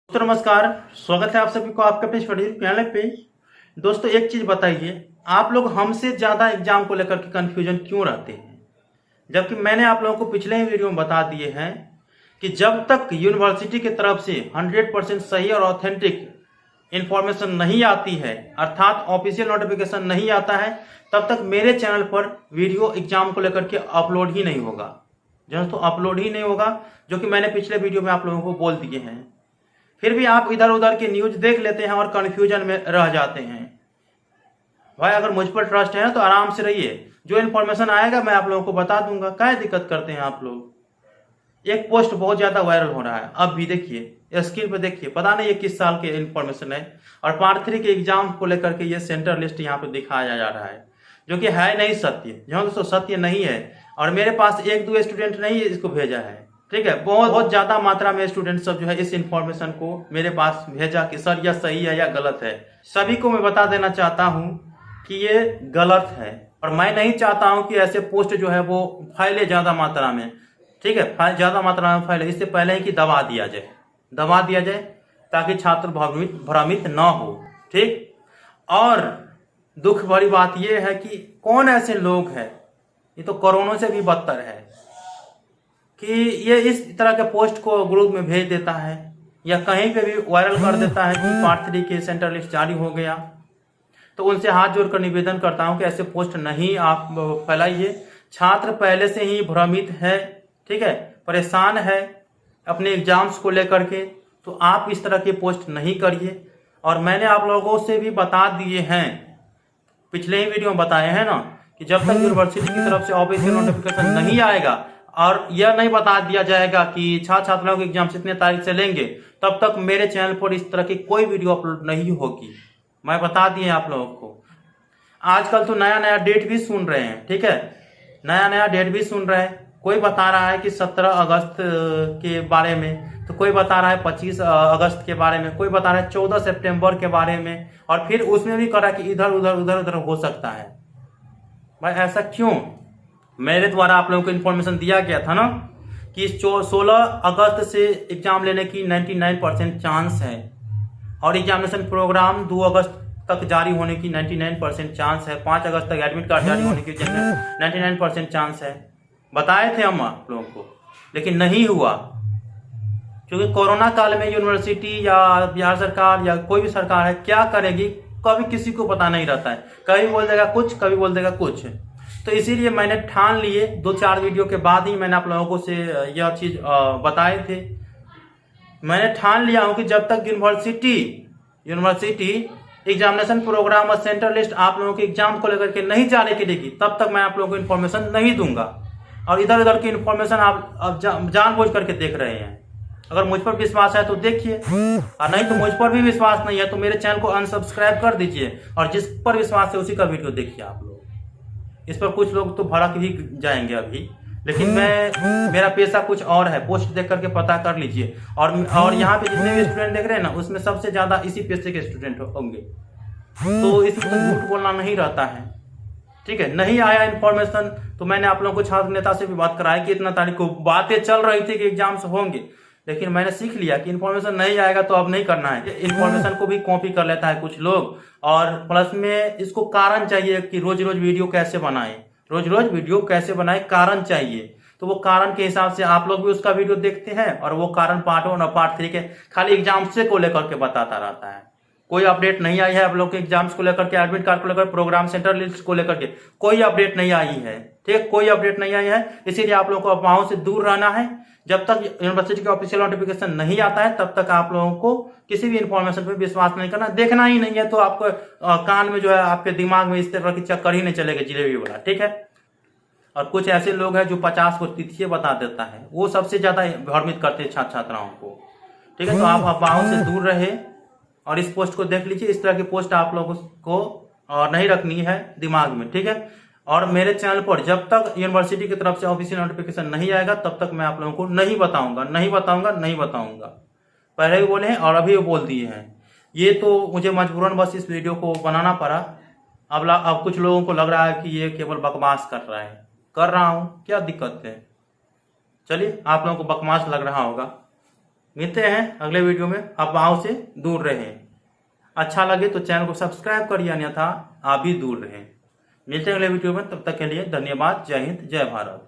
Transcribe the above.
तो नमस्कार। स्वागत है आप सभी को आपके अपने चैनल पे। दोस्तों एक चीज बताइए, आप लोग हमसे ज्यादा एग्जाम को लेकर के कंफ्यूजन क्यों रहते हैं, जबकि मैंने आप लोगों को पिछले ही वीडियो में बता दिए हैं कि जब तक यूनिवर्सिटी की तरफ से 100% सही और ऑथेंटिक इंफॉर्मेशन नहीं आती है, अर्थात ऑफिशियल नोटिफिकेशन नहीं आता है, तब तक मेरे चैनल पर वीडियो एग्जाम को लेकर के अपलोड ही नहीं होगा। दोस्तों अपलोड ही नहीं होगा, जो कि मैंने पिछले वीडियो में आप लोगों को बोल दिए हैं। फिर भी आप इधर उधर की न्यूज देख लेते हैं और कंफ्यूजन में रह जाते हैं। भाई अगर मुझ पर ट्रस्ट है तो आराम से रहिए, जो इन्फॉर्मेशन आएगा मैं आप लोगों को बता दूंगा। क्या दिक्कत करते हैं आप लोग। एक पोस्ट बहुत ज्यादा वायरल हो रहा है, अब भी देखिए, स्क्रीन पे देखिए, पता नहीं ये किस साल के इन्फॉर्मेशन है, और पार्ट 3 के एग्जाम को लेकर के ये सेंटर लिस्ट यहाँ पे दिखाया जा रहा है, जो कि है नहीं सत्य। जो दोस्तों सत्य नहीं है, और मेरे पास एक दो स्टूडेंट नहीं इसको भेजा है, ठीक है। बहुत ज्यादा मात्रा में स्टूडेंट सब जो है इस इंफॉर्मेशन को मेरे पास भेजा कि सर यह सही है या गलत है। सभी को मैं बता देना चाहता हूं कि ये गलत है, और मैं नहीं चाहता हूं कि ऐसे पोस्ट जो है वो फैले ज्यादा मात्रा में, ठीक है, ज्यादा मात्रा में फैले। इससे पहले ही कि दबा दिया जाए ताकि छात्र भ्रमित न हो, ठीक। और दुख भरी बात यह है कि कौन ऐसे लोग हैं, ये तो कोरोना से भी बदतर है, कि ये इस तरह के पोस्ट को ग्रुप में भेज देता है या कहीं पे भी वायरल कर देता है कि पार्ट 3 के सेंटर लिस्ट जारी हो गया। तो उनसे हाथ जोड़कर निवेदन करता हूं कि ऐसे पोस्ट नहीं आप फैलाइए। छात्र पहले से ही भ्रमित है, ठीक है, परेशान है अपने एग्जाम्स को लेकर के, तो आप इस तरह के पोस्ट नहीं करिए। और मैंने आप लोगों से भी बता दिए हैं, पिछले ही वीडियो में बताए हैं ना, कि जब तक यूनिवर्सिटी की तरफ से ऑफिशियल नोटिफिकेशन नहीं आएगा और यह नहीं बता दिया जाएगा कि छात्रों के एग्जाम इतने तारीख से लेंगे, तब तक मेरे चैनल पर इस तरह की कोई वीडियो अपलोड नहीं होगी। मैं बता दिए आप लोगों को। आजकल तो नया नया डेट भी सुन रहे हैं, ठीक है, नया नया डेट भी सुन रहे हैं। कोई बता रहा है कि 17 अगस्त के बारे में, तो कोई बता रहा है 25 अगस्त के बारे में, कोई बता रहा है 14 सितंबर के बारे में, और फिर उसमें भी करा कि इधर उधर हो सकता है। भाई ऐसा क्यों? मेरे द्वारा आप लोगों को इन्फॉर्मेशन दिया गया था ना कि 16 अगस्त से एग्जाम लेने की 99% चांस है, और एग्जामिनेशन प्रोग्राम 2 अगस्त तक जारी होने की 99% चांस है, 5 अगस्त तक एडमिट कार्ड जारी होने की 99% चांस है। बताए थे हम आप लोगों को, लेकिन नहीं हुआ, क्योंकि कोरोना काल में यूनिवर्सिटी या बिहार सरकार या कोई भी सरकार है क्या करेगी, कभी किसी को पता नहीं रहता है। कभी बोल देगा कुछ, कभी बोल देगा कुछ। तो इसीलिए मैंने ठान लिए, 2-4 वीडियो के बाद ही मैंने आप लोगों को से यह चीज बताए थे। मैंने ठान लिया हूं कि जब तक यूनिवर्सिटी एग्जामिनेशन प्रोग्राम और सेंटर लिस्ट आप लोगों के एग्जाम को लेकर के नहीं जाने के देगी, तब तक मैं आप लोगों को इन्फॉर्मेशन नहीं दूंगा। और इधर उधर की इन्फॉर्मेशन आप जानबूझ करके देख रहे हैं। अगर मुझ पर विश्वास है तो देखिए, और नहीं तो मुझ पर भी विश्वास नहीं है तो मेरे चैनल को अनसब्सक्राइब कर दीजिए, और जिस पर विश्वास है उसी का वीडियो देखिए आप लोग। इस पर कुछ लोग तो भड़क ही जाएंगे अभी, लेकिन मेरा पेशा कुछ और है। पोस्ट देख करके पता कर लीजिए। और यहाँ पे जितने भी स्टूडेंट देख रहे हैं ना, उसमें सबसे ज्यादा इसी पेशे के स्टूडेंट होंगे, तो इसमें तो झूठ बोलना नहीं रहता है, ठीक है। नहीं आया इन्फॉर्मेशन तो मैंने आप लोगों को छात्र नेता से भी बात कराई कि इतना तारीख को बातें चल रही थी कि एग्जाम्स होंगे, लेकिन मैंने सीख लिया कि इन्फॉर्मेशन नहीं आएगा तो अब नहीं करना है। इन्फॉर्मेशन को भी कॉपी कर लेता है कुछ लोग, और प्लस में इसको कारण चाहिए कि रोज रोज वीडियो कैसे बनाए, कारण चाहिए। तो वो कारण के हिसाब से आप लोग भी उसका वीडियो देखते हैं, और वो कारण पार्ट 1 और पार्ट 3 के खाली एग्जाम से को लेकर के बताता रहता है। कोई अपडेट नहीं आई है आप लोग के एग्जाम्स को लेकर के, एडमिट कार्ड को लेकर, प्रोग्राम सेंटर लिस्ट को लेकर के कोई अपडेट नहीं आई है, ठीक, कोई अपडेट नहीं आई है। इसीलिए आप लोगों को अफवाहों से दूर रहना है। जब तक यूनिवर्सिटी का ऑफिशियल नोटिफिकेशन नहीं आता है, तब तक आप लोगों को किसी भी इंफॉर्मेशन पे विश्वास नहीं करना, देखना ही नहीं है। तो आपको कान में जो है, आपके दिमाग में इस तरह की चक्कर ही नहीं चलेगा जिलेबी वाला, ठीक है। और कुछ ऐसे लोग हैं जो 50 को तिथियां बता देता है, वो सबसे ज्यादा भ्रमित करते हैं छात्र छात्राओं को, ठीक है। तो आप अफवाहों से दूर रहे और इस पोस्ट को देख लीजिए। इस तरह की पोस्ट आप लोगों को नहीं रखनी है दिमाग में, ठीक है। और मेरे चैनल पर जब तक यूनिवर्सिटी की तरफ से ऑफिशियल नोटिफिकेशन नहीं आएगा, तब तक मैं आप लोगों को नहीं बताऊंगा। पहले भी बोले हैं और अभी भी बोल दिए हैं। ये तो मुझे मजबूरन बस इस वीडियो को बनाना पड़ा। अब कुछ लोगों को लग रहा है कि ये केवल बकवास कर रहा हूं, क्या दिक्कत है। चलिए, आप लोगों को बकवास लग रहा होगा, मिलते हैं अगले वीडियो में। अफवाहों से दूर रहें। अच्छा लगे तो चैनल को सब्सक्राइब करिए, अन्यथा आप भी दूर रहें। मिलते हैं अगले वीडियो में, तब तक के लिए धन्यवाद। जय हिंद, जय भारत।